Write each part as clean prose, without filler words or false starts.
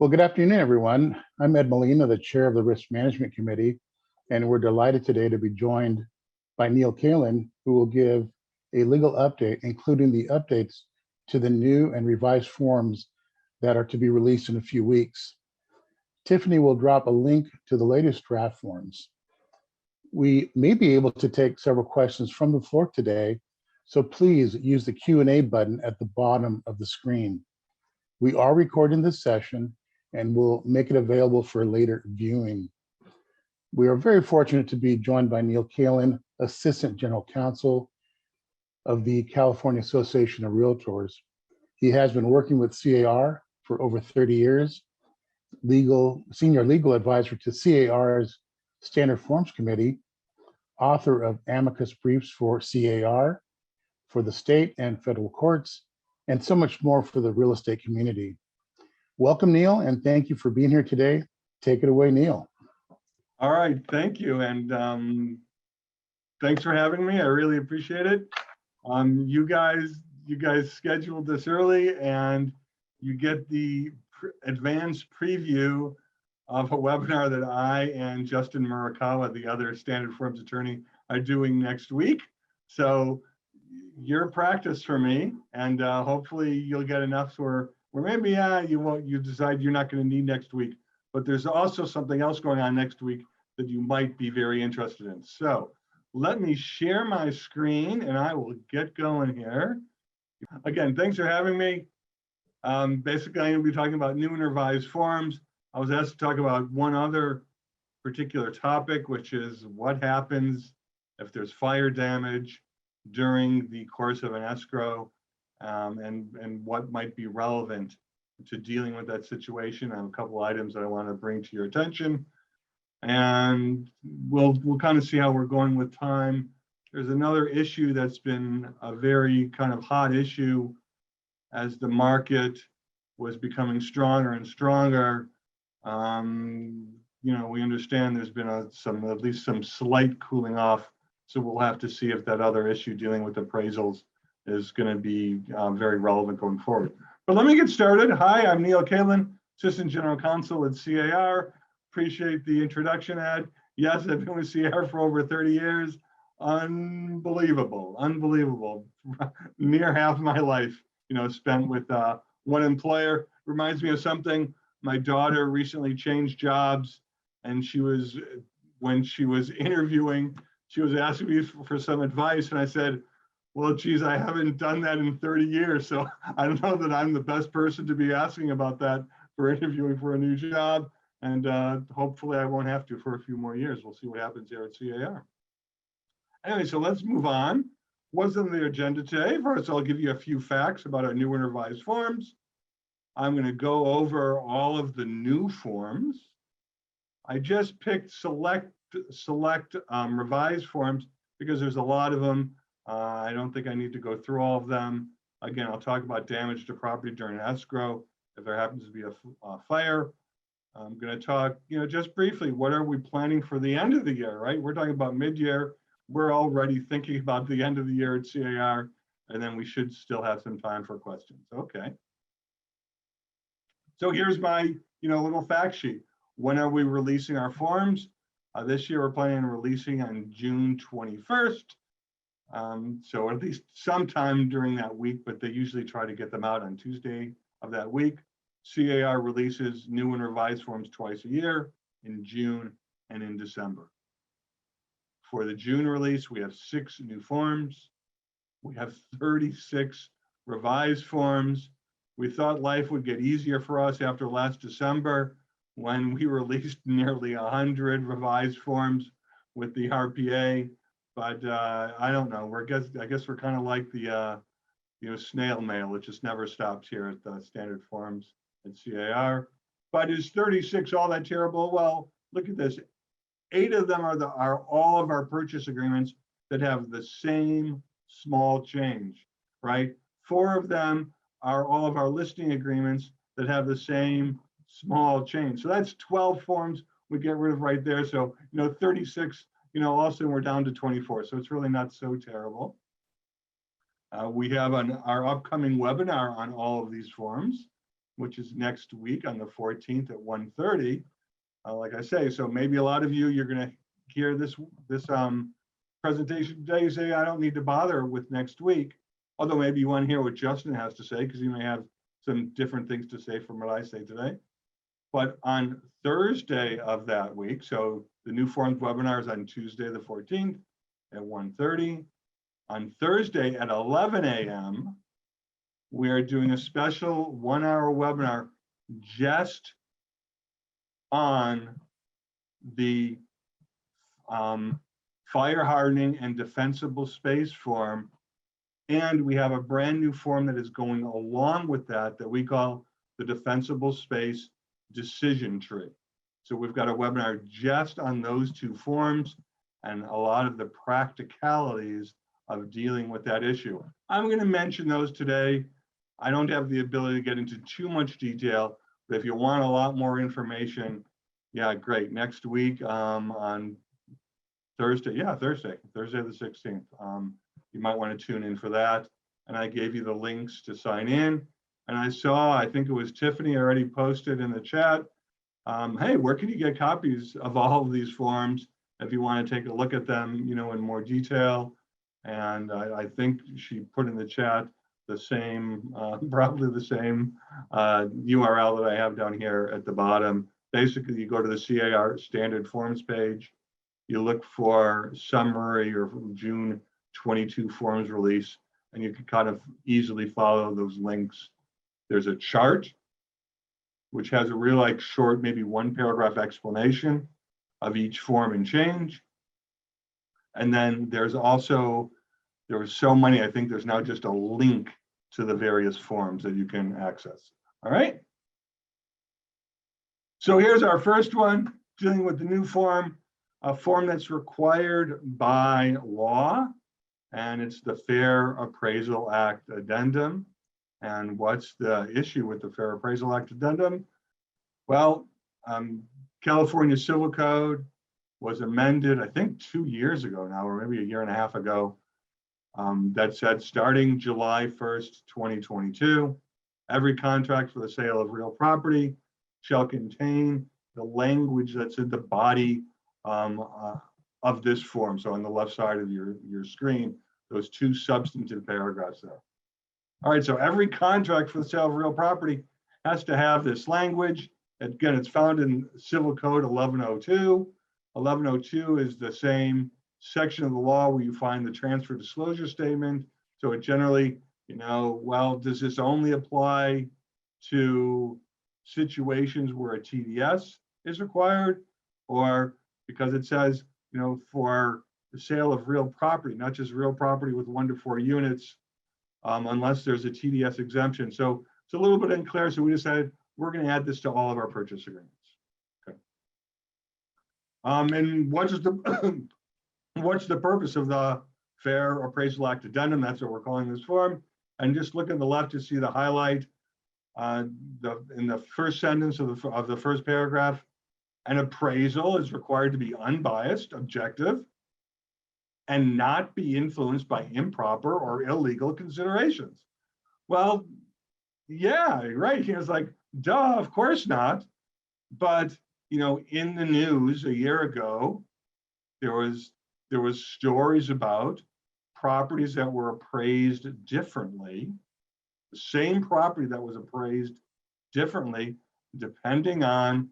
Well, good afternoon, everyone. I'm Ed Molina, the chair of the Risk Management Committee, and we're delighted today to be joined by Neil Kalin, who will give a legal update, including the updates to the new and revised forms that are to be released in a few weeks. Tiffany will drop a link to the latest draft forms. We may be able to take several questions from the floor today, so please use the Q&A button at the bottom of the screen. We are recording this session and we'll make it available for later viewing. We are very fortunate to be joined by Neil Kalin, Assistant General Counsel of the California Association of Realtors. He has been working with CAR for over 30 years, senior legal advisor to CAR's Standard Forms Committee, author of amicus briefs for CAR, for the state and federal courts, and so much more for the real estate community. Welcome, Neil, and thank you for being here today. Take it away, Neil. All right, thank you, and thanks for having me. I really appreciate it. You guys scheduled this early, and you get the advanced preview of a webinar that I and Justin Murakawa, the other Standard Forms attorney, are doing next week. So you're practice for me, and hopefully you'll get enough where maybe you decide you're not going to need next week, but there's also something else going on next week that you might be very interested in. So let me share my screen and I will get going here. Again, thanks for having me. Basically, I'm going to be talking about new and revised forms. I was asked to talk about one other particular topic, which is what happens if there's fire damage during the course of an escrow, and what might be relevant to dealing with that situation. I have a couple items that I want to bring to your attention, and we'll kind of see how we're going with time. There's another issue that's been a very kind of hot issue as the market was becoming stronger and stronger. We understand there's been at least some slight cooling off. So we'll have to see if that other issue dealing with appraisals is going to be very relevant going forward. But let me get started. Hi, I'm Neil Kalin, Assistant General Counsel at CAR. Appreciate the introduction, Ed. Yes, I've been with CAR for over 30 years. Unbelievable. Near half my life, spent with one employer. Reminds me of something. My daughter recently changed jobs, and when she was interviewing, she was asking me for some advice, and I said, well, geez, I haven't done that in 30 years, so I don't know that I'm the best person to be asking about that for interviewing for a new job, and hopefully I won't have to for a few more years. We'll see what happens here at CAR. Anyway, so let's move on. What's on the agenda today? First, I'll give you a few facts about our new and revised forms. I'm going to go over all of the new forms. I just picked select revised forms because there's a lot of them. I don't think I need to go through all of them. Again, I'll talk about damage to property during escrow if there happens to be a fire. I'm going to talk, just briefly, what are we planning for the end of the year, right? We're talking about mid-year. We're already thinking about the end of the year at CAR, and then we should still have some time for questions. Okay. So here's my, little fact sheet. When are we releasing our forms? This year, we're planning on releasing on June 21st. So at least sometime during that week, but they usually try to get them out on Tuesday of that week. CAR releases new and revised forms twice a year, in June and in December. For the June release, we have 6 new forms. We have 36 revised forms. We thought life would get easier for us after last December, when we released nearly 100 revised forms with the RPA, but I don't know. I guess we're kind of like the snail mail. It just never stops here at the Standard Forms at CAR. But is 36 all that terrible? Well, look at this. 8 of them are all of our purchase agreements that have the same small change, right? 4 of them are all of our listing agreements that have the same small change. So that's 12 forms we get rid of right there. So, 36, also we're down to 24. So it's really not so terrible. We have our upcoming webinar on all of these forms. which is next week on the 14th at 1:30. Like I say, so maybe a lot of you, you're going to hear this presentation today. You say, I don't need to bother with next week. Although maybe you want to hear what Justin has to say, because you may have some different things to say from what I say today. But on Thursday of that week, so the new forms webinar is on Tuesday the 14th at 1:30. On Thursday at 11 a.m., we are doing a special 1-hour webinar just on the fire hardening and defensible space form. And we have a brand new form that is going along with that we call the defensible space decision tree. So we've got a webinar just on those two forms and a lot of the practicalities of dealing with that issue. I'm going to mention those today. I don't have the ability to get into too much detail, but if you want a lot more information, yeah, great. Next week on Thursday, Thursday the 16th. You might want to tune in for that. And I gave you the links to sign in. And I think it was Tiffany already posted in the chat. Hey, where can you get copies of all of these forms if you want to take a look at them, in more detail? And I think she put in the chat the same, probably the same URL that I have down here at the bottom. Basically, you go to the CAR standard forms page, you look for summary or June 22 forms release, and you can kind of easily follow those links. There's a chart, which has a real short, maybe 1-paragraph explanation of each form and change. And then there were so many, I think there's now just a link to the various forms that you can access. All right. So here's our first one, dealing with the new form, a form that's required by law, and it's the Fair Appraisal Act Addendum. And what's the issue with the Fair Appraisal Act Addendum? Well, California Civil Code was amended, I think 2 years ago now, or maybe a year and a half ago, that said starting July 1st, 2022, every contract for the sale of real property shall contain the language that's in the body of this form. So on the left side of your screen, those two substantive paragraphs there. All right, so every contract for the sale of real property has to have this language. Again, it's found in Civil Code 1102. 1102 is the same section of the law where you find the transfer disclosure statement. So it generally, well, does this only apply to situations where a TDS is required? Or because it says, for the sale of real property, not just real property with 1 to 4 units, unless there's a TDS exemption. So it's a little bit unclear. So we decided we're going to add this to all of our purchase agreements. Okay. And what's the purpose of the Fair Appraisal Act Addendum? That's what we're calling this form. And just look at the left to see the highlight in the first sentence of the first paragraph. An appraisal is required to be unbiased, objective, and not be influenced by improper or illegal considerations. Well, yeah, right. It's like, duh, of course not. But, in the news a year ago, there was stories about properties that were appraised differently, the same property that was appraised differently, depending on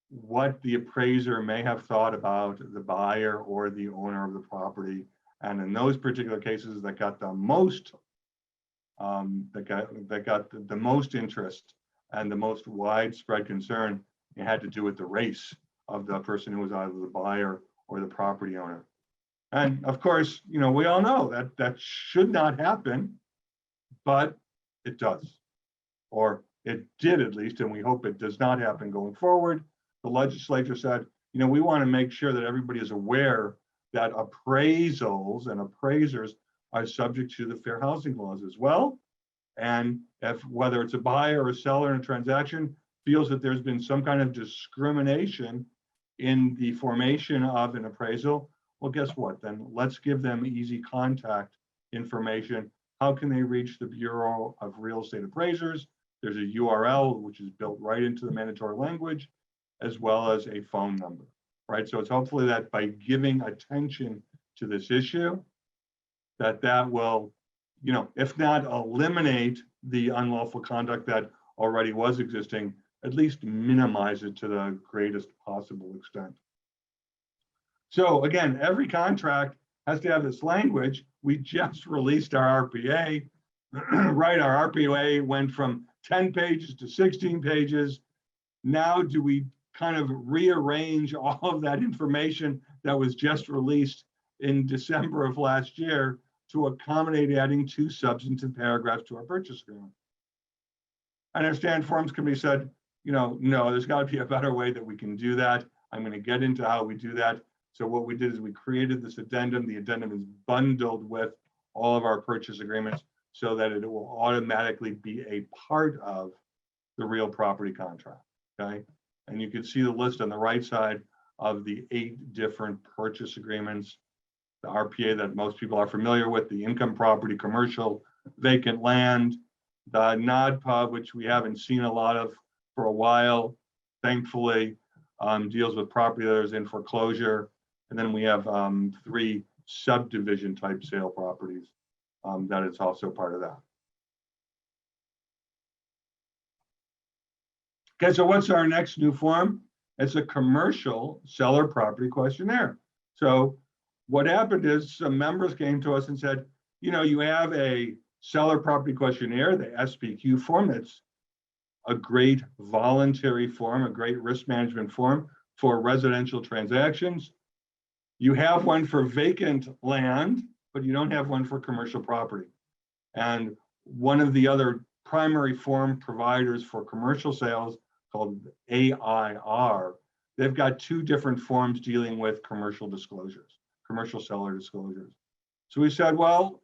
what the appraiser may have thought about the buyer or the owner of the property. And in those particular cases that got the most the most interest and the most widespread concern, it had to do with the race of the person who was either the buyer or the property owner. And of course, we all know that that should not happen, but it does, or it did at least, and we hope it does not happen going forward. The legislature said, we want to make sure that everybody is aware that appraisals and appraisers are subject to the fair housing laws as well. And if whether it's a buyer or a seller in a transaction feels that there's been some kind of discrimination in the formation of an appraisal, well, guess what? Then let's give them easy contact information. How can they reach the Bureau of Real Estate Appraisers? There's a URL, which is built right into the mandatory language, as well as a phone number, right? So it's hopefully that by giving attention to this issue, that will, if not eliminate the unlawful conduct that already was existing, at least minimize it to the greatest possible extent. So again, every contract has to have this language. We just released our RPA, right? Our RPA went from 10 pages to 16 pages. Now do we kind of rearrange all of that information that was just released in December of last year to accommodate adding 2 substantive paragraphs to our purchase agreement? I understand forms can be said, no, there's got to be a better way that we can do that. I'm going to get into how we do that. So what we did is we created this addendum. The addendum is bundled with all of our purchase agreements so that it will automatically be a part of the real property contract, okay? And you can see the list on the right side of the 8 different purchase agreements, the RPA that most people are familiar with, the income property, commercial, vacant land, the nod pub, which we haven't seen a lot of for a while, thankfully, deals with property that is in foreclosure. And then we have 3 subdivision type sale properties that is also part of that. Okay, so what's our next new form? It's a commercial seller property questionnaire. So what happened is some members came to us and said, you have a seller property questionnaire, the SPQ form. That's a great voluntary form, a great risk management form for residential transactions. You have one for vacant land, but you don't have one for commercial property. And one of the other primary form providers for commercial sales, called AIR, they've got 2 different forms dealing with commercial disclosures, commercial seller disclosures. So we said, well,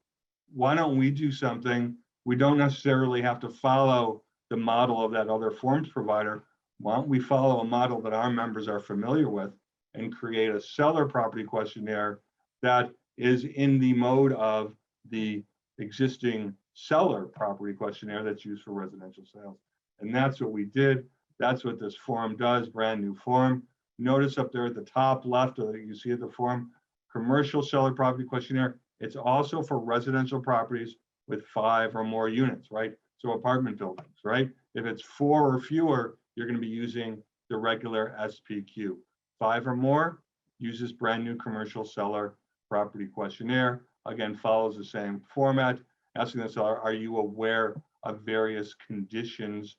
why don't we do something? We don't necessarily have to follow the model of that other forms provider. Why don't we follow a model that our members are familiar with and create a seller property questionnaire that is in the mode of the existing seller property questionnaire that's used for residential sales. And that's what we did. That's what this form does, brand new form. Notice up there at the top left, you see the form, commercial seller property questionnaire. It's also for residential properties with 5 or more units, right? So apartment buildings, right? If it's 4 or fewer, you're going to be using the regular SPQ. 5 or more uses brand new commercial seller property questionnaire. Again, follows the same format, asking the seller, are you aware of various conditions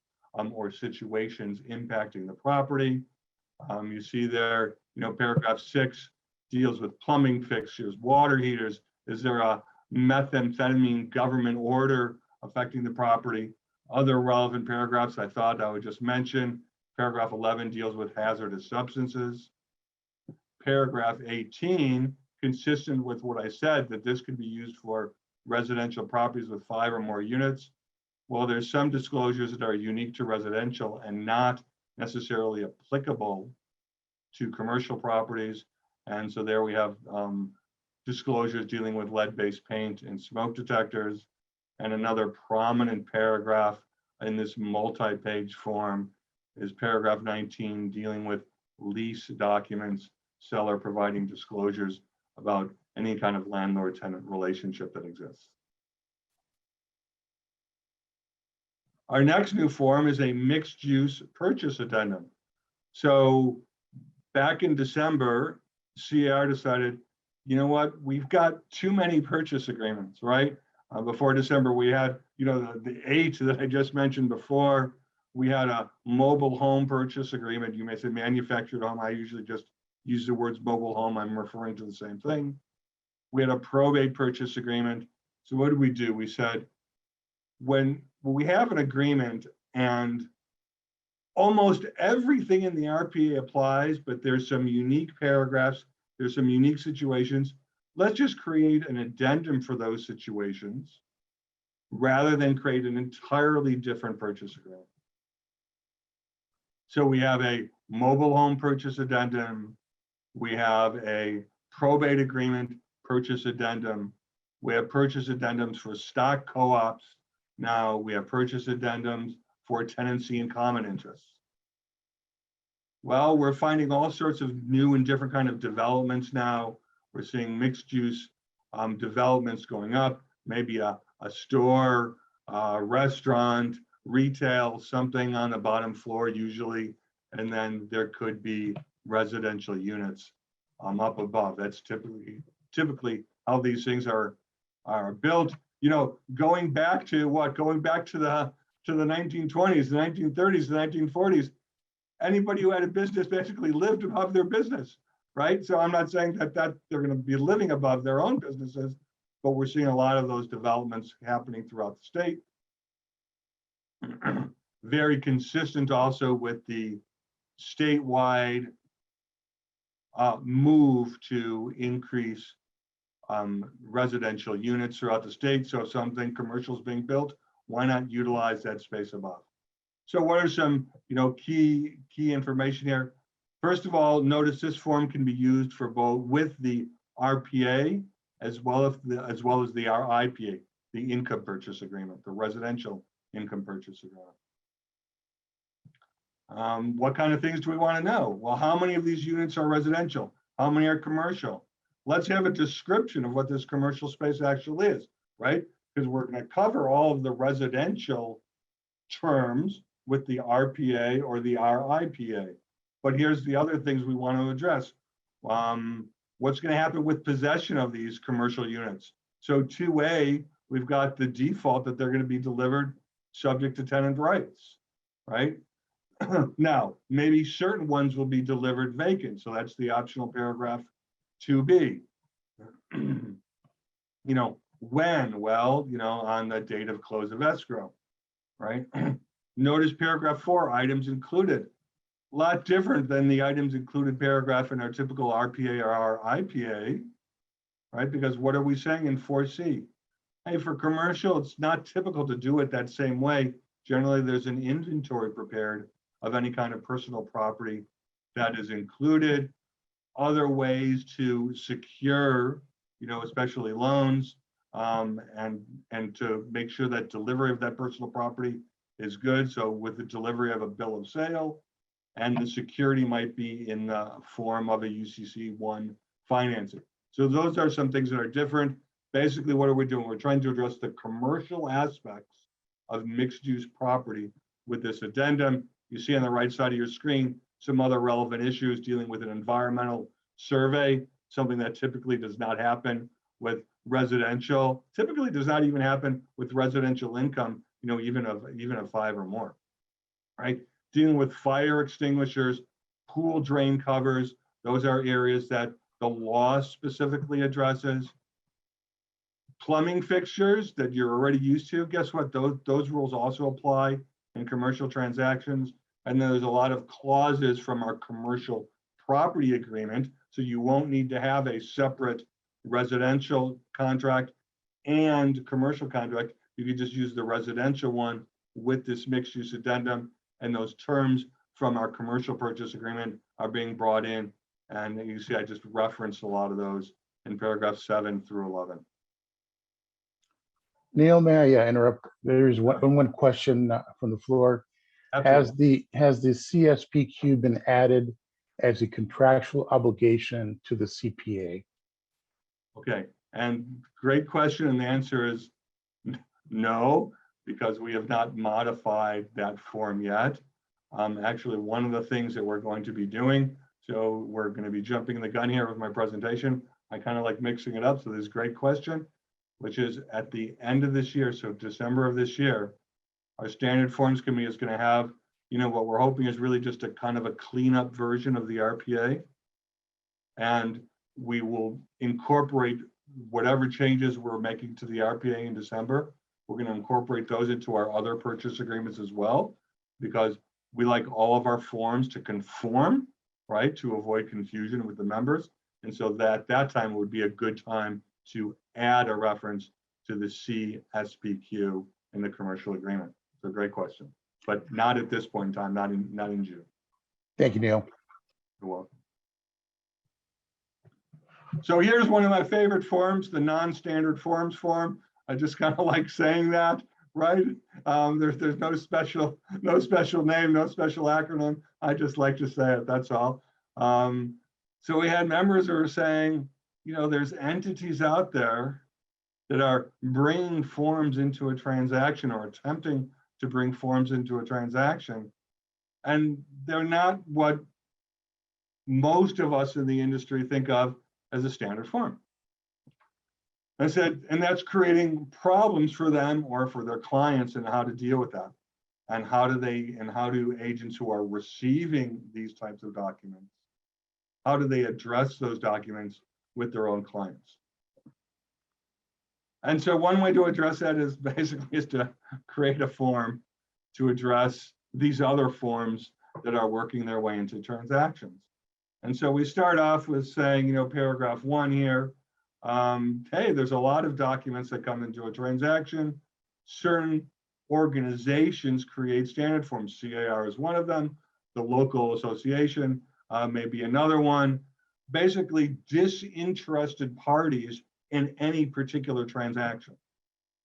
or situations impacting the property? You see there, paragraph 6 deals with plumbing fixtures, water heaters. Is there a methamphetamine government order affecting the property? Other relevant paragraphs I thought I would just mention. Paragraph 11 deals with hazardous substances. Paragraph 18, consistent with what I said, that this could be used for residential properties with 5 or more units. Well, there's some disclosures that are unique to residential and not necessarily applicable to commercial properties. And so there we have disclosures dealing with lead-based paint and smoke detectors. And another prominent paragraph in this multi-page form is paragraph 19, dealing with lease documents, seller providing disclosures about any kind of landlord-tenant relationship that exists. Our next new form is a mixed-use purchase addendum. So back in December, CAR decided, you know what, we've got too many purchase agreements, right? Before December, we had, the 8 that I just mentioned before. We had a mobile home purchase agreement. You may say manufactured home. I usually just use the words mobile home. I'm referring to the same thing. We had a probate purchase agreement. So what did we do? We said, when we have an agreement and almost everything in the RPA applies, but there's some unique paragraphs, there's some unique situations, let's just create an addendum for those situations rather than create an entirely different purchase agreement. So we have a mobile home purchase addendum. We have a probate agreement purchase addendum. We have purchase addendums for stock co-ops. Now we have purchase addendums for tenancy in common interests. Well, we're finding all sorts of new and different kind of developments now. We're seeing mixed use developments going up, maybe a store, restaurant, retail, something on the bottom floor usually, and then there could be residential units up above. That's typically how these things are built. You know, going back to what? Going back to the 1920s, the 1930s, the 1940s. Anybody who had a business basically lived above their business, right? So I'm not saying that they're going to be living above their own businesses, but we're seeing a lot of those developments happening throughout the state. Very consistent also with the statewide move to increase residential units throughout the state. So if something commercial is being built, why not utilize that space above? So what are some, key information here? First of all, notice this form can be used for both with the RPA as well as the RIPA, the income purchase agreement, the residential income purchase agreement. What kind of things do we want to know? Well, how many of these units are residential? How many are commercial? Let's have a description of what this commercial space actually is, right? Because we're going to cover all of the residential terms with the RPA or the RIPA. But here's the other things we want to address. What's going to happen with possession of these commercial units? So 2A, we've got the default that they're going to be delivered subject to tenant rights, right? Now, maybe certain ones will be delivered vacant. So that's the optional paragraph 2B. When? Well, on the date of close of escrow, right? Notice paragraph 4, items included. A lot different than the items included paragraph in our typical RPA or our IPA, right? Because what are we saying in 4C? Hey, for commercial, it's not typical to do it that same way. Generally, there's an inventory prepared of any kind of personal property that is included. Other ways to secure, especially loans, and to make sure that delivery of that personal property is good. So with the delivery of a bill of sale, and the security might be in the form of a UCC1 financing. So those are some things that are different. Basically, what are we doing? We're trying to address the commercial aspects of mixed use property with this addendum. You see on the right side of your screen some other relevant issues dealing with an environmental survey, something that typically does not happen with residential, typically does not even happen with residential income, even of 5 or more, right? Dealing with fire extinguishers, pool drain covers, those are areas that the law specifically addresses. Plumbing fixtures that you're already used to, guess what? Those rules also apply in commercial transactions. And then there's a lot of clauses from our commercial property agreement. So you won't need to have a separate residential contract and commercial contract. You can just use the residential one with this mixed use addendum, and those terms from our commercial purchase agreement are being brought in. And you see, I just referenced a lot of those in paragraph 7 through 11. Neil, may I interrupt? There is one question from the floor. Absolutely. Has the CSPQ been added as a contractual obligation to the CPA? Okay, and great question, and the answer is no, because we have not modified that form yet. Actually, one of the things that we're going to be doing, so we're going to be jumping the gun here with my presentation. I kind of like mixing it up, so this is a great question, which is at the end of this year, so December of this year, our standard forms committee is going to have, what we're hoping is really just a kind of a cleanup version of the RPA. And we will incorporate whatever changes we're making to the RPA in December. We're going to incorporate those into our other purchase agreements as well, because we like all of our forms to conform, right, to avoid confusion with the members. And so that time would be a good time to add a reference to the CSPQ in the commercial agreement. So great question, but not at this point in time, not in June. Thank you, Neil. You're welcome. So here's one of my favorite forms, the non-standard forms form. I just kind of like saying that right? There's no special name, no special acronym. I just like to say it, that's all. So we had members who were saying, there's entities out there that are bringing forms into a transaction or attempting to bring forms into a transaction. And they're not what most of us in the industry think of as a standard form. I said, and that's creating problems for them or for their clients and how to deal with that. And how do agents who are receiving these types of documents, how do they address those documents with their own clients? And so one way to address that is basically to create a form to address these other forms that are working their way into transactions. And so we start off with saying, paragraph 1 here, hey, there's a lot of documents that come into a transaction. Certain organizations create standard forms. CAR is one of them. The local association may be another one. Basically, disinterested parties in any particular transaction,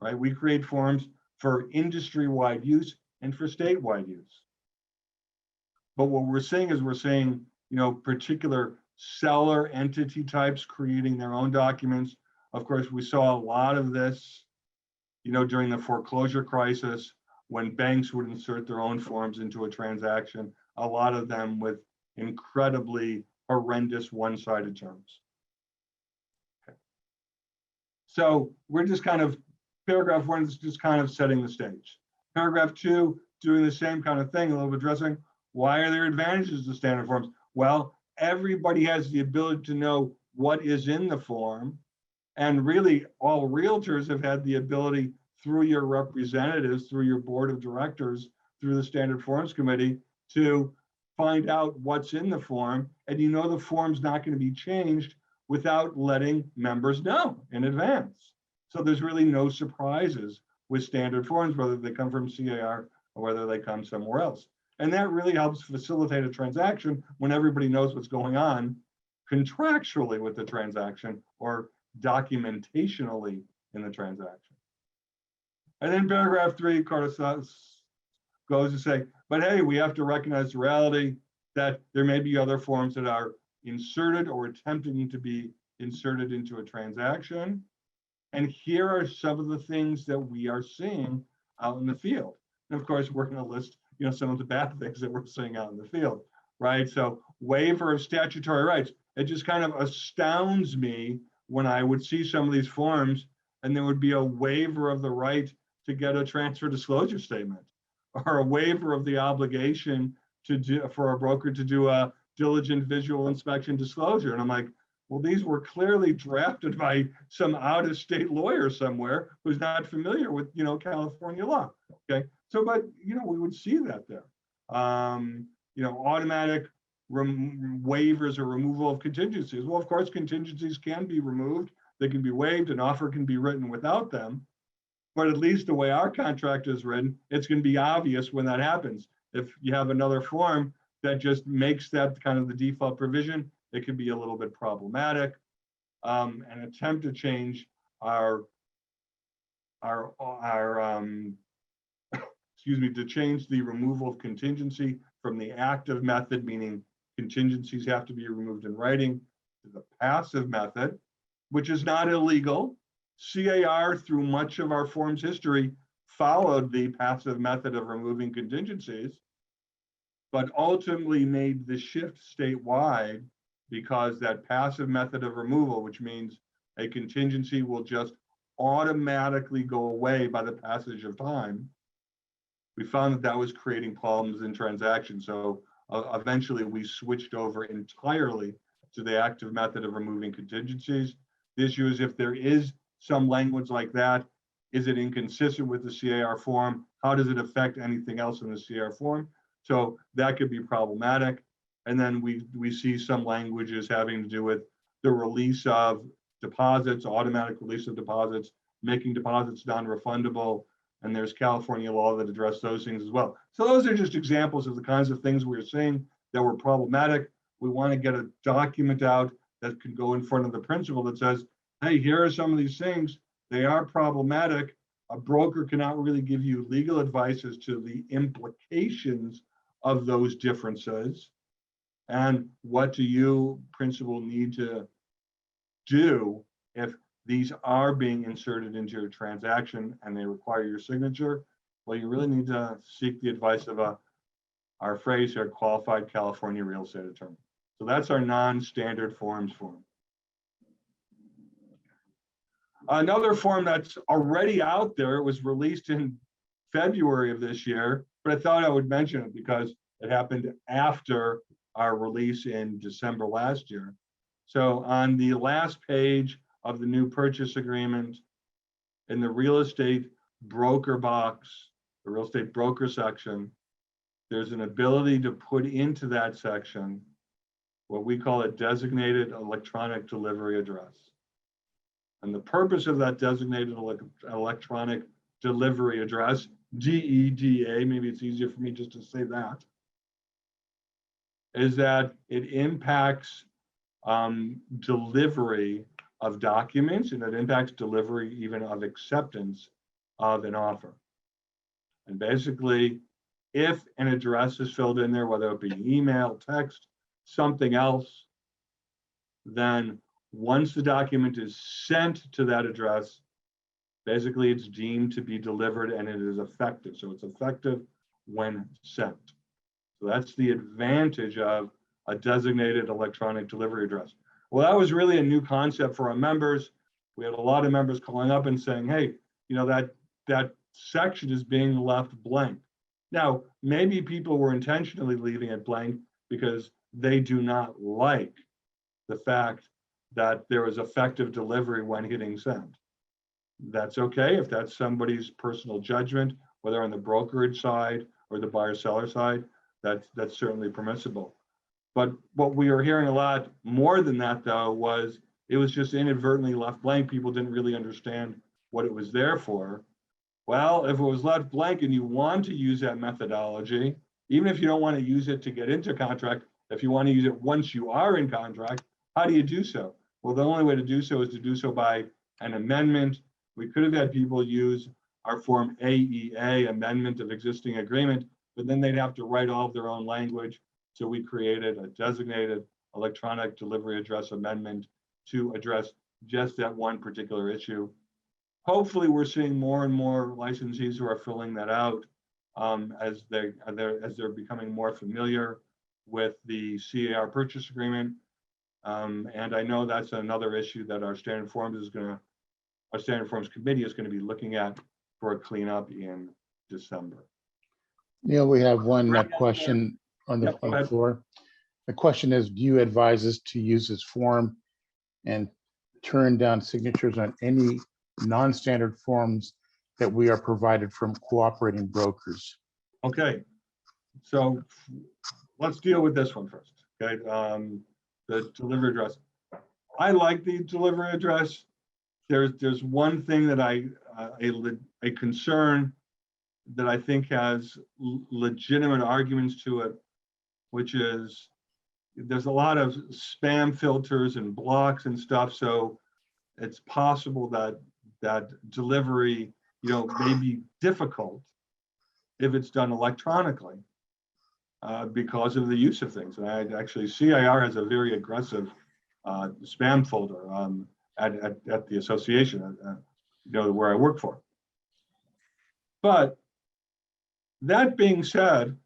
right? We create forms for industry-wide use and for statewide use. But what we're seeing is particular seller entity types creating their own documents. Of course, we saw a lot of this, during the foreclosure crisis, when banks would insert their own forms into a transaction, a lot of them with incredibly horrendous one-sided terms. Okay. So we're just paragraph 1 is just kind of setting the stage. Paragraph 2, doing the same kind of thing, a little bit addressing why are there advantages to standard forms? Well, everybody has the ability to know what is in the form. And really, all realtors have had the ability through your representatives, through your board of directors, through the Standard Forms Committee, to find out what's in the form. And the form's not going to be changed without letting members know in advance. So there's really no surprises with standard forms, whether they come from CAR or whether they come somewhere else. And that really helps facilitate a transaction when everybody knows what's going on contractually with the transaction or documentationally in the transaction. And then paragraph 3 goes to say, but hey, we have to recognize the reality that there may be other forms that are inserted or attempting to be inserted into a transaction. And here are some of the things that we are seeing out in the field. And of course, we're going to list some of the bad things that we're seeing out in the field, right? So waiver of statutory rights. It just kind of astounds me when I would see some of these forms and there would be a waiver of the right to get a transfer disclosure statement or a waiver of the obligation for a broker to do a diligent visual inspection disclosure. And I'm like, well, these were clearly drafted by some out-of-state lawyer somewhere who's not familiar with, California law. Okay, so but we would see that there. Automatic waivers or removal of contingencies. Well, of course, contingencies can be removed. They can be waived. An offer can be written without them. But at least the way our contract is written, it's going to be obvious when that happens. If you have another form that just makes that kind of the default provision, it can be a little bit problematic. An attempt to change to change the removal of contingency from the active method, meaning contingencies have to be removed in writing, to the passive method, which is not illegal. CAR, through much of our forms history, followed the passive method of removing contingencies, but ultimately made the shift statewide because that passive method of removal, which means a contingency will just automatically go away by the passage of time, we found that that was creating problems in transactions. So eventually we switched over entirely to the active method of removing contingencies. The issue is if there is some language like that, is it inconsistent with the CAR form? How does it affect anything else in the CAR form? So that could be problematic. And then we see some languages having to do with the release of deposits, automatic release of deposits, making deposits non-refundable. And there's California law that address those things as well. So those are just examples of the kinds of things we're seeing that were problematic. We want to get a document out that can go in front of the principal that says, hey, here are some of these things. They are problematic. a broker cannot really give you legal advice as to the implications of those differences. And what do you, principal, need to do if these are being inserted into your transaction and they require your signature? Well, you really need to seek the advice of our phrase here, qualified California real estate attorney. So that's our non-standard forms form. Another form that's already out there, it was released in February of this year, but I thought I would mention it because it happened after our release in December last year. So on the last page of the new purchase agreement, in the real estate broker box, the real estate broker section, there's an ability to put into that section what we call a designated electronic delivery address. And the purpose of that designated electronic delivery address, DEDA, maybe it's easier for me just to say that, is that it impacts delivery of documents, and it impacts delivery even of acceptance of an offer. And basically, if an address is filled in there, whether it be email, text, something else, then once the document is sent to that address, basically it's deemed to be delivered and it is effective. So it's effective when sent. So that's the advantage of a designated electronic delivery address. Well, that was really a new concept for our members. We had a lot of members calling up and saying, hey, you know, that section is being left blank. Now, maybe people were intentionally leaving it blank because they do not like the fact that there is effective delivery when hitting send. That's okay if that's somebody's personal judgment, whether on the brokerage side or the buyer-seller side, that's certainly permissible. But what we were hearing a lot more than that, though, was it was just inadvertently left blank. People didn't really understand what it was there for. Well, if it was left blank and you want to use that methodology, even if you don't want to use it to get into contract, if you want to use it once you are in contract, how do you do so? Well, the only way to do so is to do so by an amendment. We could have had people use our form AEA, Amendment of Existing Agreement, but then they'd have to write all of their own language. So we created a designated electronic delivery address amendment to address just that one particular issue. Hopefully, we're seeing more and more licensees who are filling that out as they're becoming more familiar with the CAR purchase agreement. And I know that's another issue that our Standard Forms committee is going to be looking at for a cleanup in December. Neil, we have one question on the floor. The question is, do you advise us to use this form and turn down signatures on any non-standard forms that we are provided from cooperating brokers? Okay, so let's deal with this one first. Okay, the delivery address. I like the delivery address. There's one thing that a concern that I think has legitimate arguments to it, which is there's a lot of spam filters and blocks and stuff. So it's possible that delivery, may be difficult if it's done electronically because of the use of things. And I actually, CIR has a very aggressive spam folder at the association, where I work for. But that being said,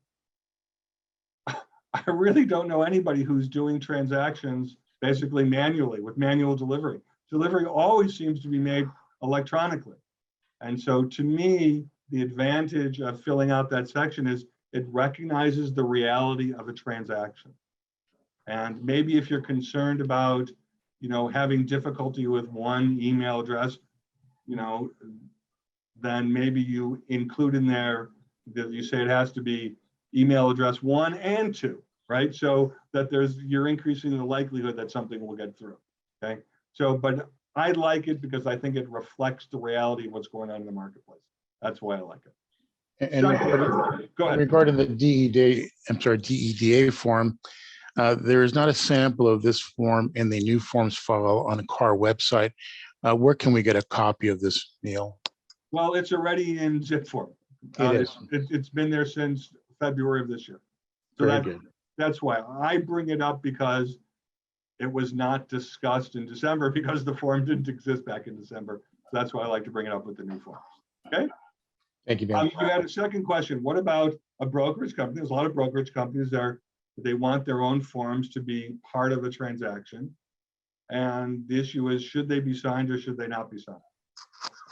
I really don't know anybody who's doing transactions basically manually with manual delivery. Delivery always seems to be made electronically. And so to me, the advantage of filling out that section is it recognizes the reality of a transaction. And maybe if you're concerned about, having difficulty with one email address, then maybe you include in there that you say it has to be email address 1 and 2, right? So that you're increasing the likelihood that something will get through, okay? So, but I like it because I think it reflects the reality of what's going on in the marketplace. That's why I like it. And Go ahead. Regarding the DEDA form, there is not a sample of this form in the new forms file on the CAR website. Where can we get a copy of this, Neil? Well, it's already in zip form. It is. It's been there since February of this year. So Very good. that's why I bring it up, because it was not discussed in December because the form didn't exist back in December. So that's why I like to bring it up with the new forms. Okay. Thank you, Dan. You had a second question. What about a brokerage company? There's a lot of brokerage companies there. They want their own forms to be part of a transaction. And the issue is, should they be signed or should they not be signed?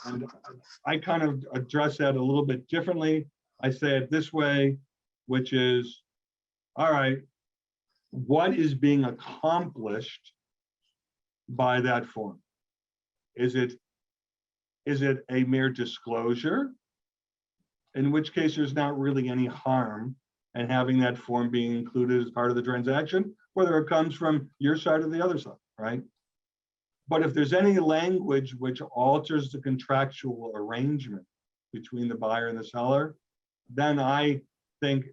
And I kind of address that a little bit differently. I say it this way, which is, all right, what is being accomplished by that form? Is it a mere disclosure? In which case there's not really any harm in having that form being included as part of the transaction, whether it comes from your side or the other side, right? But if there's any language which alters the contractual arrangement between the buyer and the seller, then I think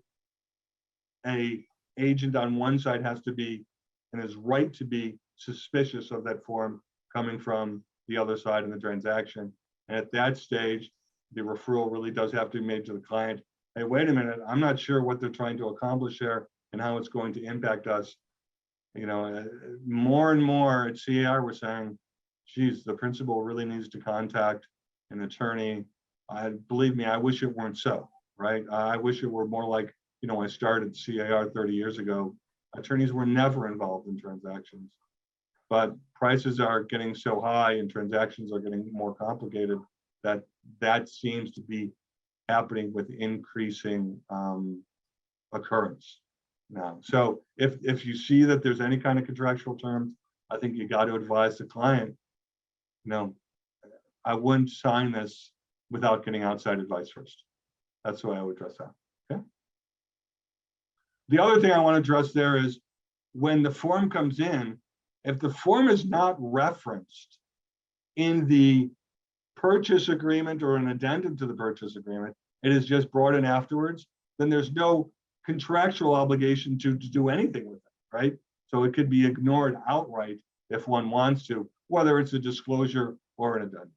an agent on one side has to be, and is right to be, suspicious of that form coming from the other side in the transaction. And at that stage, the referral really does have to be made to the client. Hey, wait a minute, I'm not sure what they're trying to accomplish there and how it's going to impact us. You know, more and more at CAR, we're saying, geez, the principal really needs to contact an attorney. Believe me, I wish it weren't so, right? I wish it were more like, you know, I started CAR 30 years ago. Attorneys were never involved in transactions, but prices are getting so high and transactions are getting more complicated that seems to be happening with increasing occurrence now. So if you see that there's any kind of contractual terms, I think you got to advise the client, no, I wouldn't sign this without getting outside advice first. That's the way I would address that. Okay. The other thing I want to address there is, when the form comes in, if the form is not referenced in the purchase agreement or an addendum to the purchase agreement, it is just brought in afterwards, then there's no contractual obligation to do anything with it, right? So it could be ignored outright if one wants to, whether it's a disclosure or an addendum.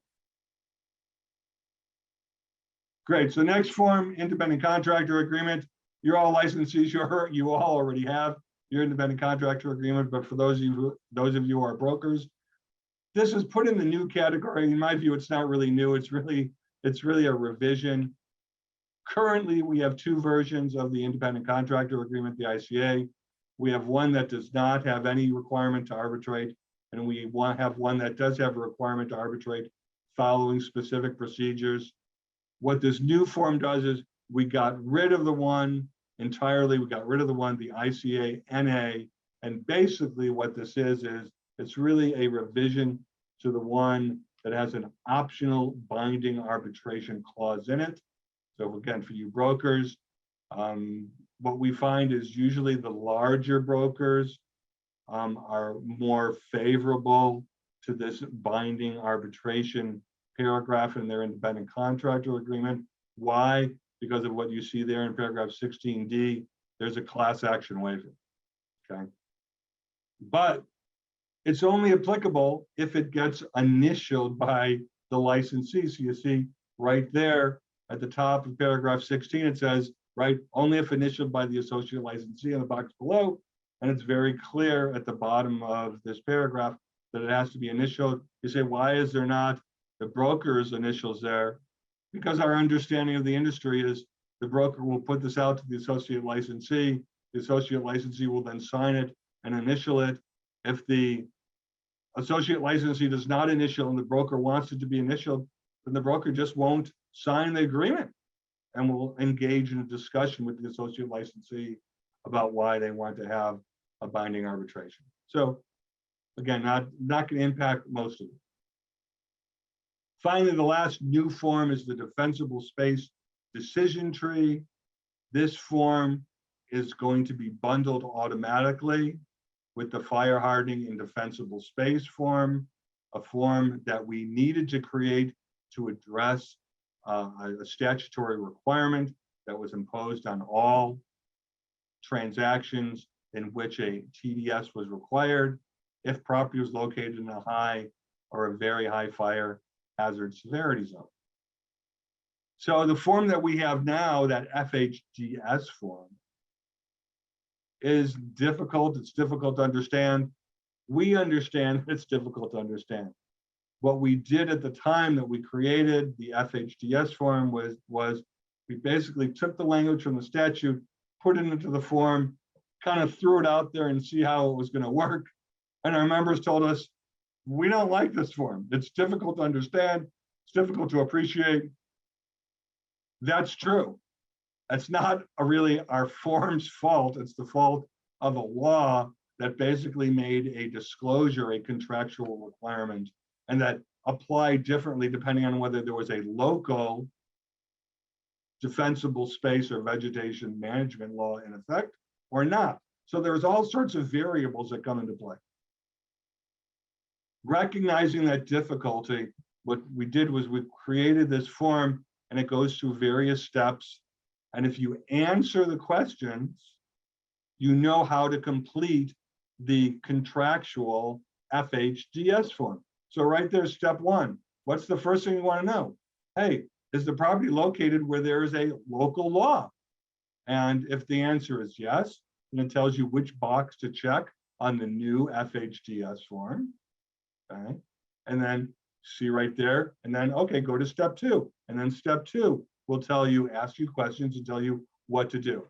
Great, so next form, independent contractor agreement. You're all licensees, you all already have your independent contractor agreement, but for those of you who are brokers, this is put in the new category. In my view, it's not really new. It's really a revision. Currently, we have two versions of the independent contractor agreement, the ICA. We have one that does not have any requirement to arbitrate, and we have one that does have a requirement to arbitrate following specific procedures. What this new form does is, we got rid of the one entirely. We got rid of the one, the ICA NA, and basically what this is it's really a revision to the one that has an optional binding arbitration clause in it. So again, for you brokers, what we find is usually the larger brokers are more favorable to this binding arbitration paragraph in their independent contractor agreement. Why? Because of what you see there in paragraph 16D, there's a class action waiver, okay? But it's only applicable if it gets initialed by the licensee. So you see right there at the top of paragraph 16, it says, right, only if initialed by the associate licensee in the box below. And it's very clear at the bottom of this paragraph that it has to be initialed. You say, why is there not the broker's initials there? Because our understanding of the industry is the broker will put this out to the associate licensee. The associate licensee will then sign it and initial it. If the associate licensee does not initial and the broker wants it to be initialed, then the broker just won't sign the agreement and will engage in a discussion with the associate licensee about why they want to have a binding arbitration. So again, not going to impact most of it. Finally, the last new form is the defensible space decision tree. This form is going to be bundled automatically with the fire hardening and defensible space form, a form that we needed to create to address a statutory requirement that was imposed on all transactions in which a TDS was required if property was located in a high or a very high fire hazard severity zone. So the form that we have now, that FHDS form, is difficult. It's difficult to understand. We understand it's difficult to understand. What we did at the time that we created the FHDS form was we basically took the language from the statute, put it into the form, kind of threw it out there and see how it was going to work. And our members told us, we don't like this form. It's difficult to understand. It's difficult to appreciate. That's true. It's not really our form's fault. It's the fault of a law that basically made a disclosure a contractual requirement, and that applied differently depending on whether there was a local defensible space or vegetation management law in effect or not. So there's all sorts of variables that come into play. Recognizing that difficulty, what we did was we created this form, and it goes through various steps. And if you answer the questions, you know how to complete the contractual FHDS form. So right there's step one. What's the first thing you want to know? Hey, is the property located where there is a local law? And if the answer is yes, then it tells you which box to check on the new FHDS form. Okay. And then see right there, and then, okay, go to step two. And then step two will tell you, ask you questions and tell you what to do.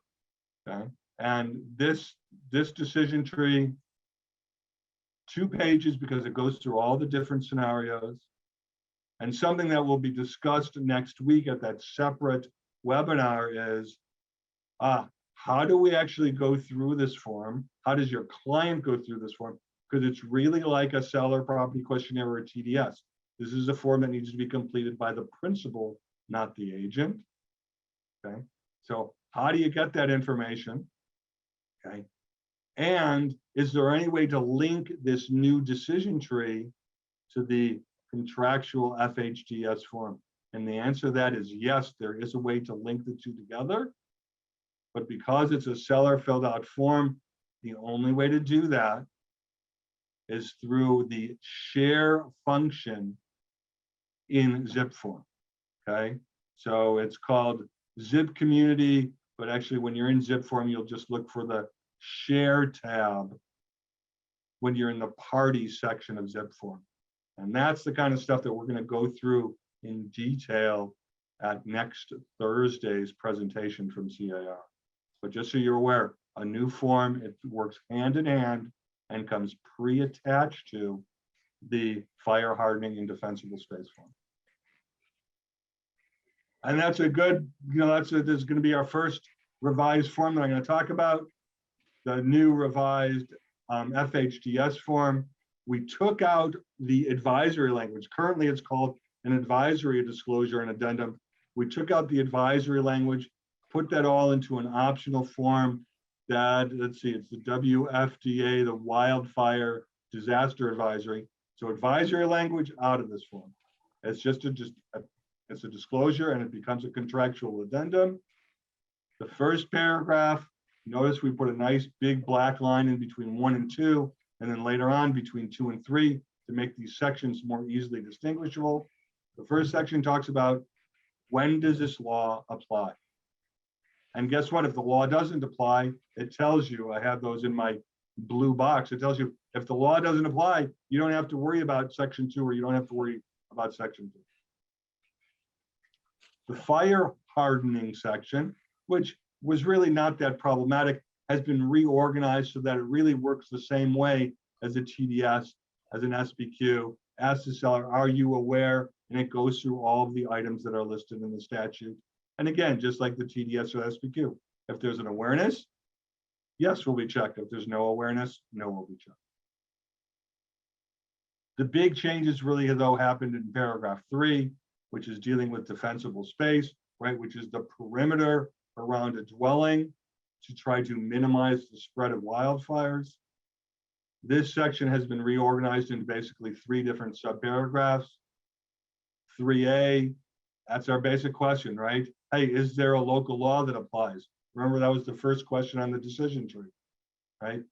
Okay. And this decision tree, 2 pages, because it goes through all the different scenarios. And something that will be discussed next week at that separate webinar is, how do we actually go through this form? How does your client go through this form? Because it's really like a seller property questionnaire or a TDS. This is a form that needs to be completed by the principal, not the agent. Okay, so how do you get that information? Okay, and is there any way to link this new decision tree to the contractual FHDS form? And the answer to that is yes, there is a way to link the two together. But because it's a seller filled out form, the only way to do that is through the share function in zip form. Okay, so it's called zip community, but actually when you're in zip form, you'll just look for the share tab when you're in the party section of zip form. And that's the kind of stuff that we're going to go through in detail at next Thursday's presentation from CAR. But just so you're aware, a new form, it works hand in hand and comes pre-attached to the fire hardening and defensible space form. And that's a good, this is going to be our first revised form that I'm going to talk about, the new revised FHDS form. We took out the advisory language. Currently, it's called an advisory disclosure and addendum. We took out the advisory language, put that all into an optional form that, let's see, it's the WFDA, the Wildfire Disaster Advisory. So advisory language out of this form. It's just it's a disclosure, and it becomes a contractual addendum. The first paragraph, notice we put a nice big black line in between 1 and 2, and then later on between 2 and 3 to make these sections more easily distinguishable. The first section talks about, when does this law apply? And guess what? If the law doesn't apply, it tells you, I have those in my blue box. It tells you if the law doesn't apply, you don't have to worry about section 2, or you don't have to worry about section 2. The fire hardening section, which was really not that problematic, has been reorganized so that it really works the same way as a TDS, as an SBQ. Ask the seller, are you aware? And it goes through all of the items that are listed in the statute. And again, just like the TDS or SBQ, if there's an awareness, yes, will be checked. If there's no awareness, no will be checked. The big changes really, though, happened in paragraph 3, which is dealing with defensible space, right, which is the perimeter around a dwelling to try to minimize the spread of wildfires. This section has been reorganized into basically 3 different subparagraphs. 3A, that's our basic question, right? Hey, is there a local law that applies? Remember, that was the first question on the decision tree, right?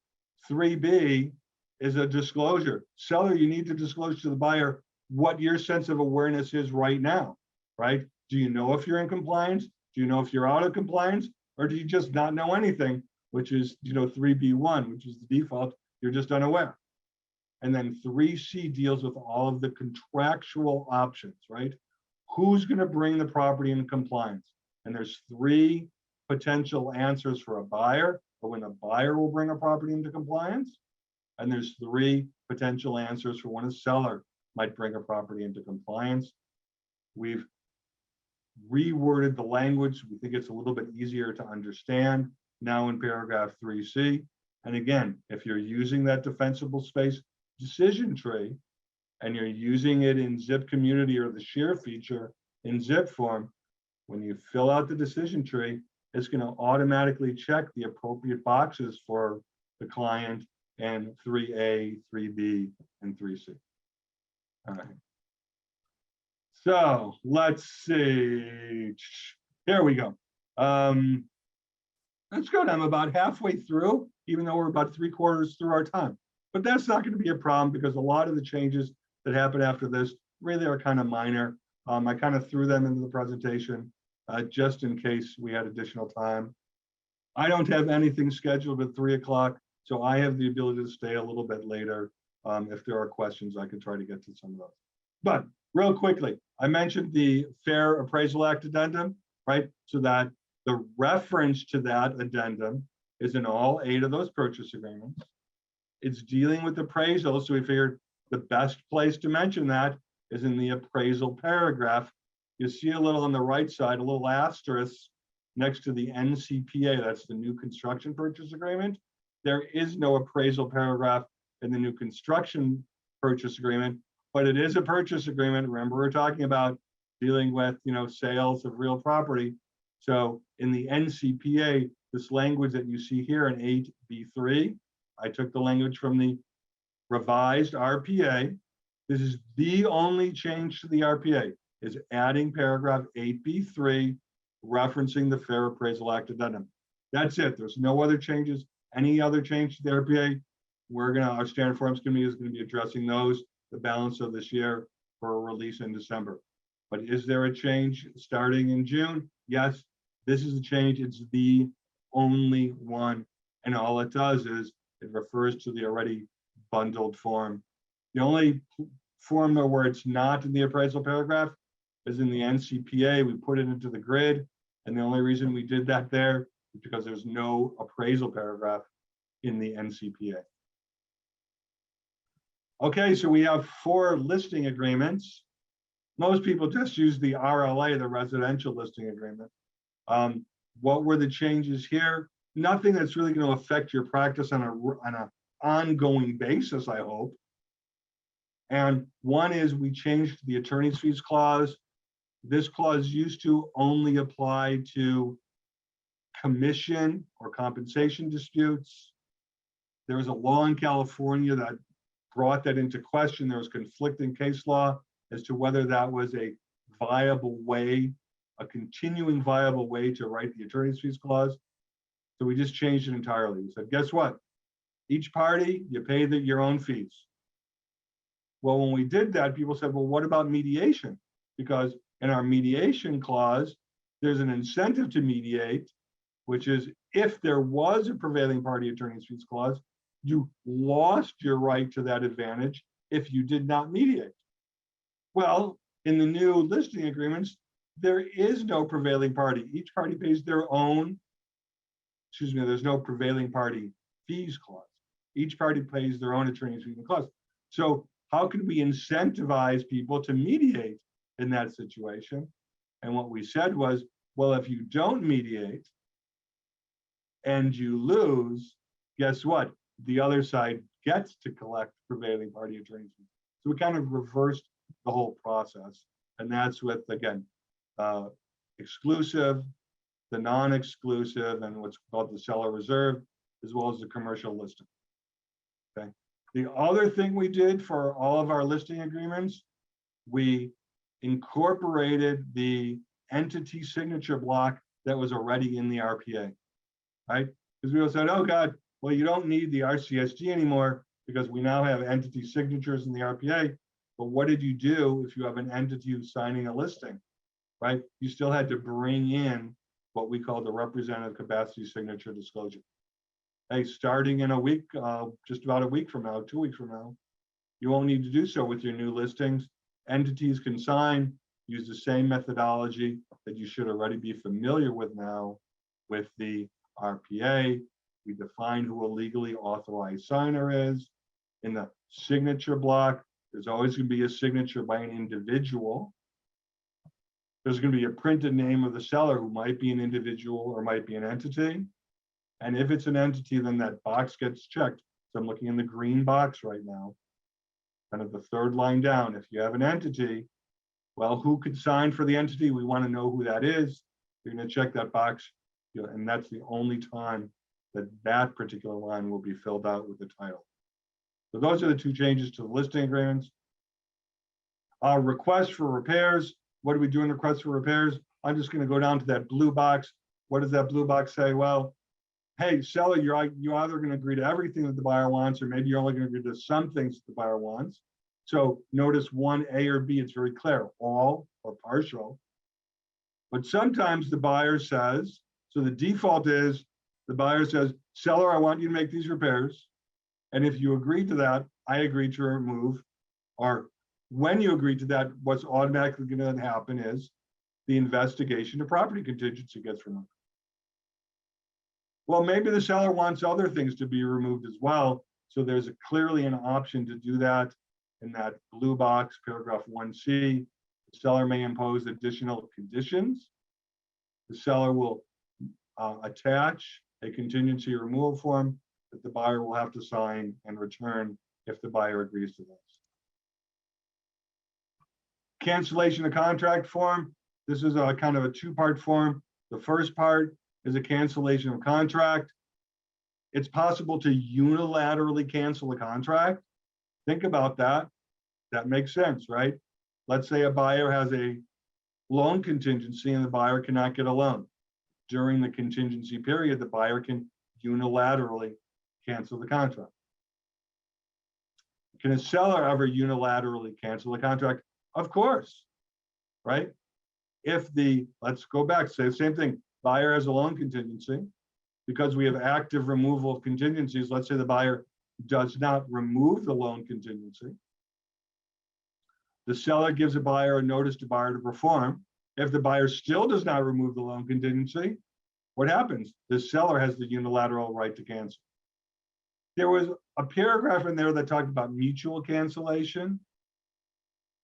3B is a disclosure. Seller, you need to disclose to the buyer what your sense of awareness is right now, right? Do you know if you're in compliance? Do you know if you're out of compliance? Or do you just not know anything, which is, 3B1, which is the default, you're just unaware. And then 3C deals with all of the contractual options, right? Who's going to bring the property into compliance? And there's 3 potential answers for a buyer, or when a buyer will bring a property into compliance. And there's 3 potential answers for when a seller might bring a property into compliance. We've reworded the language. We think it's a little bit easier to understand now in paragraph 3C. And again, if you're using that defensible space decision tree and you're using it in zip community or the share feature in zip form, when you fill out the decision tree, it's going to automatically check the appropriate boxes for the client and 3A, 3B, and 3C. All right. So let's see. Here we go. That's good. I'm about halfway through, even though we're about 3/4 through our time. But that's not going to be a problem because a lot of the changes that happen after this really are kind of minor. I kind of threw them into the presentation just in case we had additional time. I don't have anything scheduled at 3 o'clock, so I have the ability to stay a little bit later. If there are questions, I can try to get to some of those. But real quickly, I mentioned the Fair Appraisal Act addendum, right? So that the reference to that addendum is in all 8 of those purchase agreements. It's dealing with appraisal, so we figured the best place to mention that is in the appraisal paragraph. You see a little on the right side, a little asterisk next to the NCPA, that's the new construction purchase agreement. There is no appraisal paragraph in the new construction purchase agreement, but it is a purchase agreement. Remember, we're talking about dealing with, sales of real property. So in the NCPA, this language that you see here in 8B3, I took the language from the revised RPA. This is the only change to the RPA, is adding paragraph 8B3, referencing the Fair Appraisal Act addendum. That's it. There's no other changes. Any other change to the RPA, our standard forms committee is going to be addressing those the balance of this year for a release in December. But is there a change starting in June? Yes, this is a change. It's the only one. And all it does is it refers to the already bundled form. The only form though where it's not in the appraisal paragraph is in the NCPA. We put it into the grid. And the only reason we did that there is because there's no appraisal paragraph in the NCPA. Okay, so we have 4 listing agreements. Most people just use the RLA, the residential listing agreement. What were the changes here? Nothing that's really going to affect your practice on an ongoing basis, I hope. And one is we changed the attorney's fees clause. This clause used to only apply to commission or compensation disputes. There was a law in California that brought that into question. There was conflicting case law as to whether that was a viable way, a continuing viable way to write the attorney's fees clause. So we just changed it entirely. We said, guess what? Each party, you pay your own fees. Well, when we did that, people said, well, what about mediation? Because in our mediation clause, there's an incentive to mediate, which is if there was a prevailing party attorney's fees clause, you lost your right to that advantage if you did not mediate. Well, in the new listing agreements, there is no prevailing party. Each party pays their own, there's no prevailing party fees clause. Each party pays their own attorney's fees clause. So how can we incentivize people to mediate in that situation? And what we said was, well, if you don't mediate and you lose, guess what? The other side gets to collect prevailing party attorney's fees. So we kind of reversed the whole process. And that's with, again, exclusive, the non-exclusive, and what's called the seller reserve, as well as the commercial listing. Okay. The other thing we did for all of our listing agreements, we incorporated the entity signature block that was already in the RPA, right? Because we all said, oh God, well, you don't need the RCSG anymore because we now have entity signatures in the RPA. But what did you do if you have an entity who's signing a listing? right? You still had to bring in what we call the representative capacity signature disclosure. Hey, starting in a week, just about a week from now, 2 weeks from now, you won't need to do so with your new listings. Entities can sign, use the same methodology that you should already be familiar with now with the RPA. We define who a legally authorized signer is. In the signature block, there's always going to be a signature by an individual. There's going to be a printed name of the seller who might be an individual or might be an entity. And if it's an entity, then that box gets checked. So I'm looking in the green box right now, kind of the third line down. If you have an entity, well, who could sign for the entity? We want to know who that is. You're going to check that box, and that's the only time that that particular line will be filled out with the title. So those are the two changes to the listing agreements. Request for repairs. What do we do in request for repairs? I'm just going to go down to that blue box. What does that blue box say? Well, hey, seller, you're either going to agree to everything that the buyer wants, or maybe you're only going to agree to some things that the buyer wants. So notice 1A or B, it's very clear, all or partial. But sometimes the buyer says, so the default is the buyer says, seller, I want you to make these repairs. And if you agree to that, I agree to remove. Or when you agree to that, what's automatically going to happen is the investigation to property contingency gets removed. Well, maybe the seller wants other things to be removed as well. So there's clearly an option to do that in that blue box, paragraph 1C. The seller may impose additional conditions. The seller will attach a contingency removal form that the buyer will have to sign and return if the buyer agrees to this. Cancellation of contract form. This is a kind of a two-part form. The first part is a cancellation of contract. It's possible to unilaterally cancel a contract. Think about that. That makes sense, right? Let's say a buyer has a loan contingency and the buyer cannot get a loan. During the contingency period, the buyer can unilaterally cancel the contract. Can a seller ever unilaterally cancel the contract? Of course, right? If let's go back, say the same thing. Buyer has a loan contingency. Because we have active removal of contingencies, let's say the buyer does not remove the loan contingency. The seller gives a buyer a notice to buyer to perform. If the buyer still does not remove the loan contingency, what happens? The seller has the unilateral right to cancel. There was a paragraph in there that talked about mutual cancellation,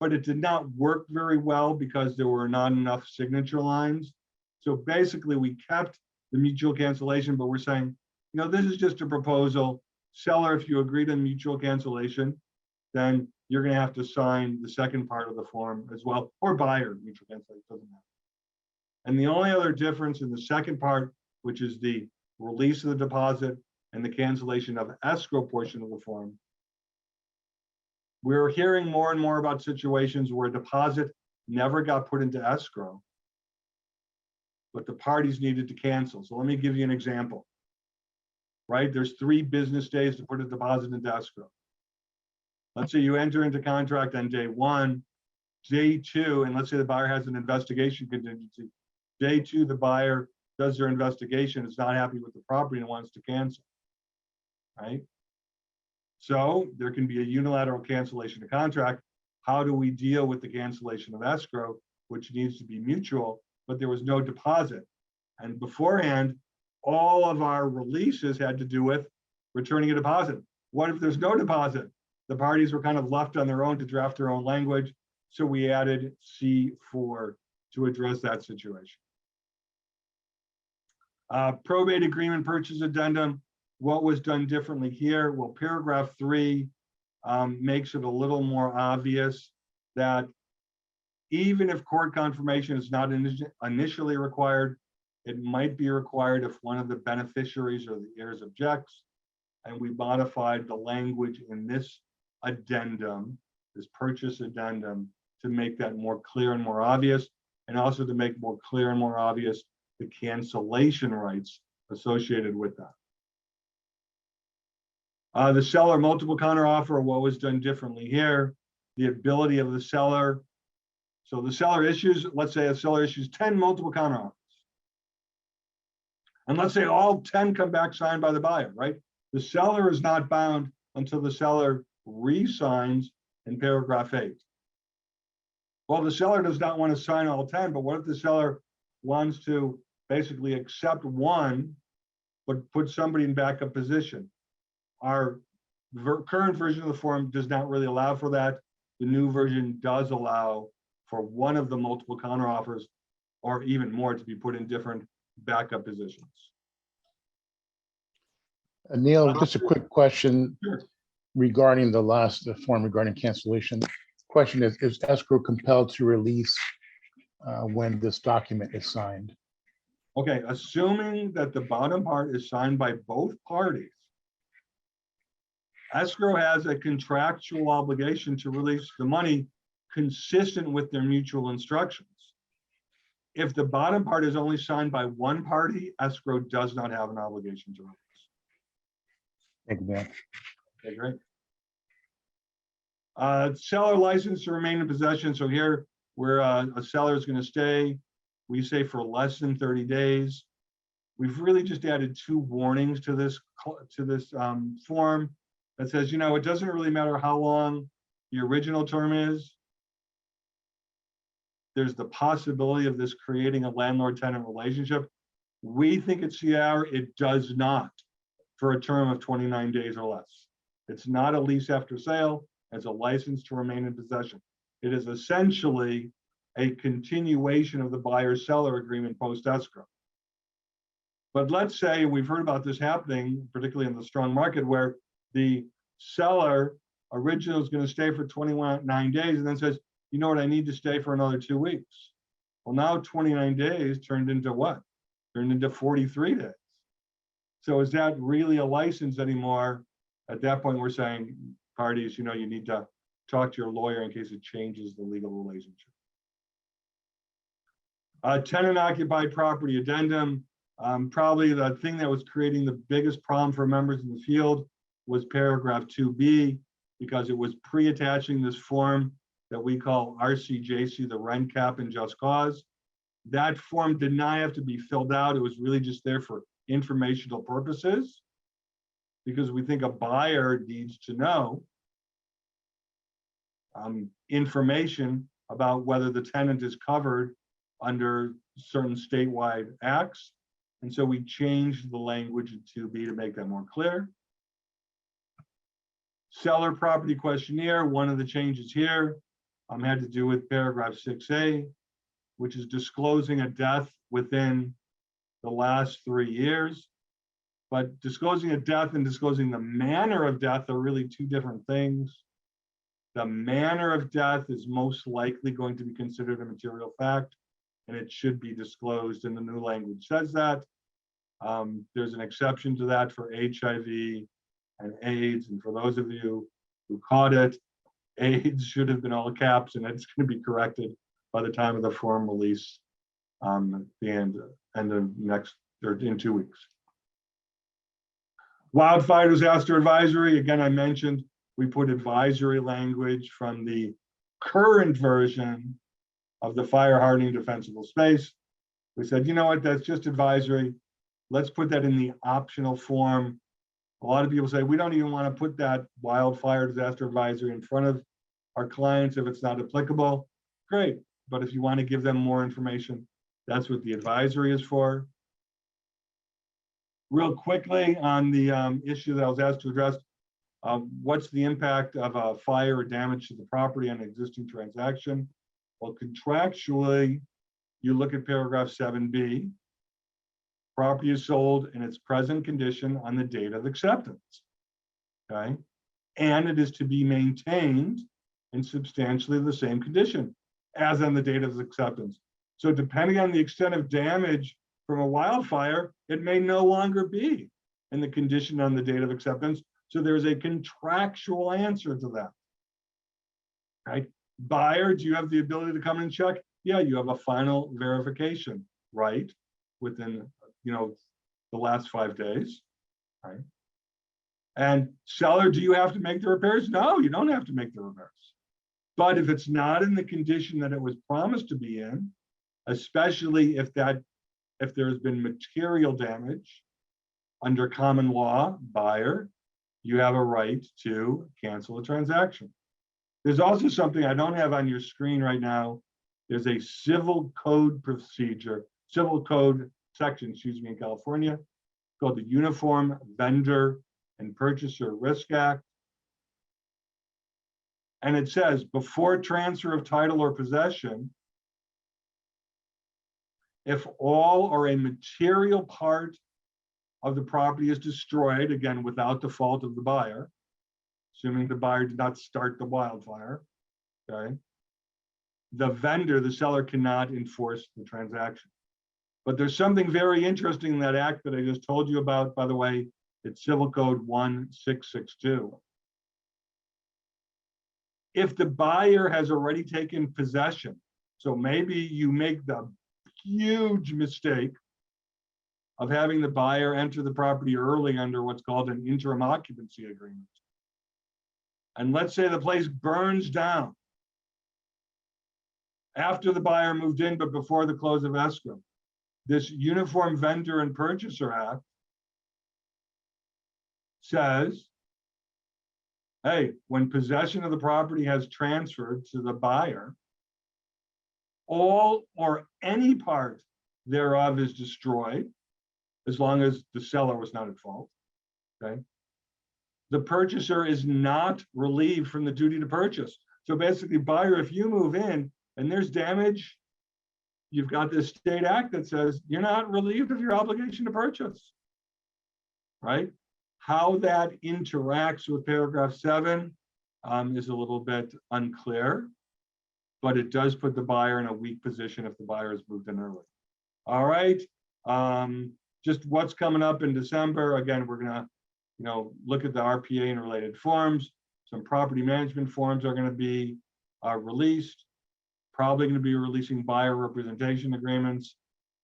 but it did not work very well because there were not enough signature lines. So basically we kept the mutual cancellation, but we're saying, this is just a proposal. Seller, if you agree to mutual cancellation, then you're going to have to sign the second part of the form as well, or buyer mutual cancellation, doesn't matter. And the only other difference in the second part, which is the release of the deposit and the cancellation of escrow portion of the form, we're hearing more and more about situations where a deposit never got put into escrow, but the parties needed to cancel. So let me give you an example, right? There's 3 business days to put a deposit into escrow. Let's say you enter into contract on day 1, day 2, and let's say the buyer has an investigation contingency. Day 2, the buyer does their investigation, is not happy with the property and wants to cancel, right? So there can be a unilateral cancellation of contract. How do we deal with the cancellation of escrow, which needs to be mutual, but there was no deposit? And beforehand, all of our releases had to do with returning a deposit. What if there's no deposit? The parties were kind of left on their own to draft their own language. So we added C4 to address that situation. Probate agreement purchase addendum. What was done differently here? Well, paragraph 3 makes it a little more obvious that even if court confirmation is not initially required, it might be required if one of the beneficiaries or the heirs objects. And we modified the language in this addendum, this purchase addendum, to make that more clear and more obvious, and also to make more clear and more obvious the cancellation rights associated with that. The seller multiple counteroffer, what was done differently here? The ability of the seller So the seller issues, let's say a seller issues 10 multiple counteroffers. And let's say all 10 come back signed by the buyer, right? The seller is not bound until the seller re-signs in paragraph 8. Well, the seller does not want to sign all 10, but what if the seller wants to basically accept one, but put somebody in backup position? Our current version of the form does not really allow for that. The new version does allow for one of the multiple counteroffers or even more to be put in different backup positions. Neil, just a quick question Sure. regarding the form regarding cancellation. Question is escrow compelled to release when this document is signed? Okay, assuming that the bottom part is signed by both parties, escrow has a contractual obligation to release the money consistent with their mutual instructions. If the bottom part is only signed by one party, escrow does not have an obligation to release. Thank you, Dan. Okay, great. Seller license to remain in possession. So here, where a seller is going to stay, we say for less than 30 days. We've really just added 2 warnings to this form that says, you know, it doesn't really matter how long the original term is. There's the possibility of this creating a landlord-tenant relationship. We think at CR it does not for a term of 29 days or less. It's not a lease after sale, it's a license to remain in possession. It is essentially a continuation of the buyer-seller agreement post-escrow. But let's say, we've heard about this happening, particularly in the strong market, where the seller originally is going to stay for 29 days and then says, you know what, I need to stay for another 2 weeks. Well, now 29 days turned into what? Turned into 43 days. So is that really a license anymore? At that point, we're saying, parties, you know, you need to talk to your lawyer in case it changes the legal relationship. Tenant occupied property addendum. Probably the thing that was creating the biggest problem for members in the field was paragraph 2B, because it was pre-attaching this form that we call RCJC, the rent cap and just cause. That form did not have to be filled out. It was really just there for informational purposes, because we think a buyer needs to know information about whether the tenant is covered under certain statewide acts. And so we changed the language in 2B to make that more clear. Seller property questionnaire, one of the changes here had to do with paragraph 6A, which is disclosing a death within the last 3 years. But disclosing a death and disclosing the manner of death are really 2 different things. The manner of death is most likely going to be considered a material fact, and it should be disclosed, and the new language says that. There's an exception to that for HIV and AIDS, and for those of you who caught it, AIDS should have been all caps, and it's going to be corrected by the time of the form release at the end of next, or in 2 weeks. Wildfire disaster advisory, again, I mentioned we put advisory language from the current version of the fire hardening defensible space. We said, you know what, that's just advisory. Let's put that in the optional form. A lot of people say, we don't even want to put that wildfire disaster advisory in front of our clients if it's not applicable. Great, but if you want to give them more information, that's what the advisory is for. Real quickly on the issue that I was asked to address, what's the impact of a fire or damage to the property on an existing transaction? Well, contractually, you look at paragraph 7B. Property is sold in its present condition on the date of acceptance, okay? And it is to be maintained in substantially the same condition as on the date of acceptance. So depending on the extent of damage from a wildfire, it may no longer be in the condition on the date of acceptance. So there's a contractual answer to that, right? Buyer, do you have the ability to come and check? Yeah, you have a final verification, right? Within, you know, the last 5 days, right? And seller, do you have to make the repairs? No, you don't have to make the repairs. But if it's not in the condition that it was promised to be in, especially if there has been material damage, under common law, buyer, you have a right to cancel a transaction. There's also something I don't have on your screen right now. There's a civil code procedure, civil code section, excuse me, in California, called the Uniform Vendor and Purchaser Risk Act. And it says, before transfer of title or possession, if all or a material part of the property is destroyed, again, without the fault of the buyer, assuming the buyer did not start the wildfire, okay, the vendor, the seller, cannot enforce the transaction. But there's something very interesting in that act that I just told you about, by the way. It's Civil Code 1662. If the buyer has already taken possession, so maybe you make the huge mistake of having the buyer enter the property early under what's called an interim occupancy agreement. And let's say the place burns down after the buyer moved in, but before the close of escrow. This Uniform Vendor and Purchaser Act says, hey, when possession of the property has transferred to the buyer, all or any part thereof is destroyed, as long as the seller was not at fault, okay? The purchaser is not relieved from the duty to purchase. So basically, buyer, if you move in and there's damage, you've got this state act that says you're not relieved of your obligation to purchase, right? How that interacts with paragraph 7 is a little bit unclear, but it does put the buyer in a weak position if the buyer has moved in early. All right. Just what's coming up in December. Again, we're gonna, look at the RPA and related forms. Some property management forms are gonna be released. Probably gonna be releasing buyer representation agreements.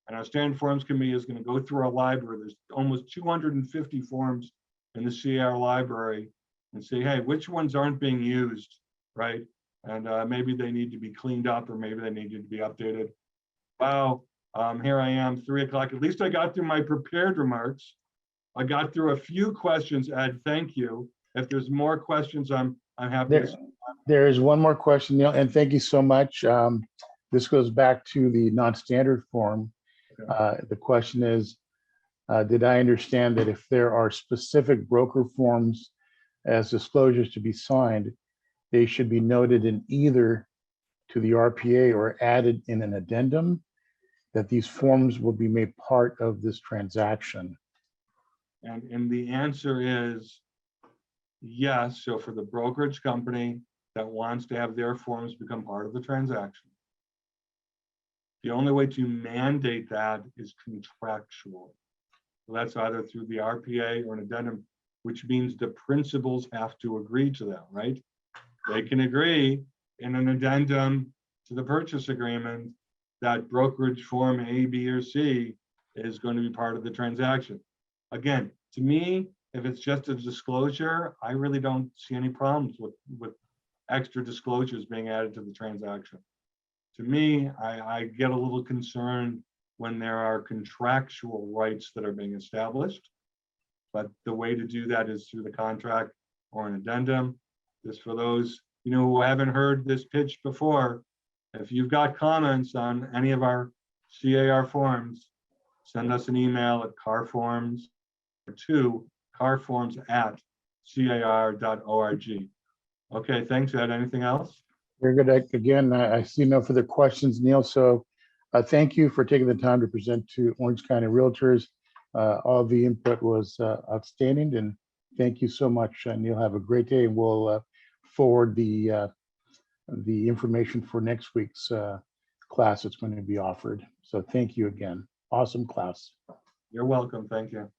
And our standard forms committee is gonna go through our library. There's almost 250 forms in the CAR library and say, hey, which ones aren't being used, right? And maybe they need to be cleaned up or maybe they need to be updated. Wow. Here I am, 3 o'clock. At least I got through my prepared remarks. I got through a few questions, Ed. Thank you. If there's more questions, I'm happy to. There is one more question, Neil, and thank you so much. This goes back to the non-standard form. Okay. The question is, did I understand that if there are specific broker forms as disclosures to be signed, they should be noted in either to the RPA or added in an addendum, that these forms will be made part of this transaction? And the answer is yes. So for the brokerage company that wants to have their forms become part of the transaction, the only way to mandate that is contractual. So that's either through the RPA or an addendum, which means the principals have to agree to that, right? They can agree in an addendum to the purchase agreement that brokerage form A, B, or C is going to be part of the transaction. Again, to me, if it's just a disclosure, I really don't see any problems with extra disclosures being added to the transaction. To me, I get a little concerned when there are contractual rights that are being established, but the way to do that is through the contract or an addendum. Just for those who haven't heard this pitch before, if you've got comments on any of our CAR forms, send us an email at carforms or to carforms@car.org. Okay, thanks, Ed. Anything else? Very good. Again, I see no further questions, Neil. So thank you for taking the time to present to Orange County Realtors. All the input was outstanding, and thank you so much, Neil. Have a great day, and we'll forward the information for next week's class that's going to be offered. So thank you again. Awesome class. You're welcome. Thank you.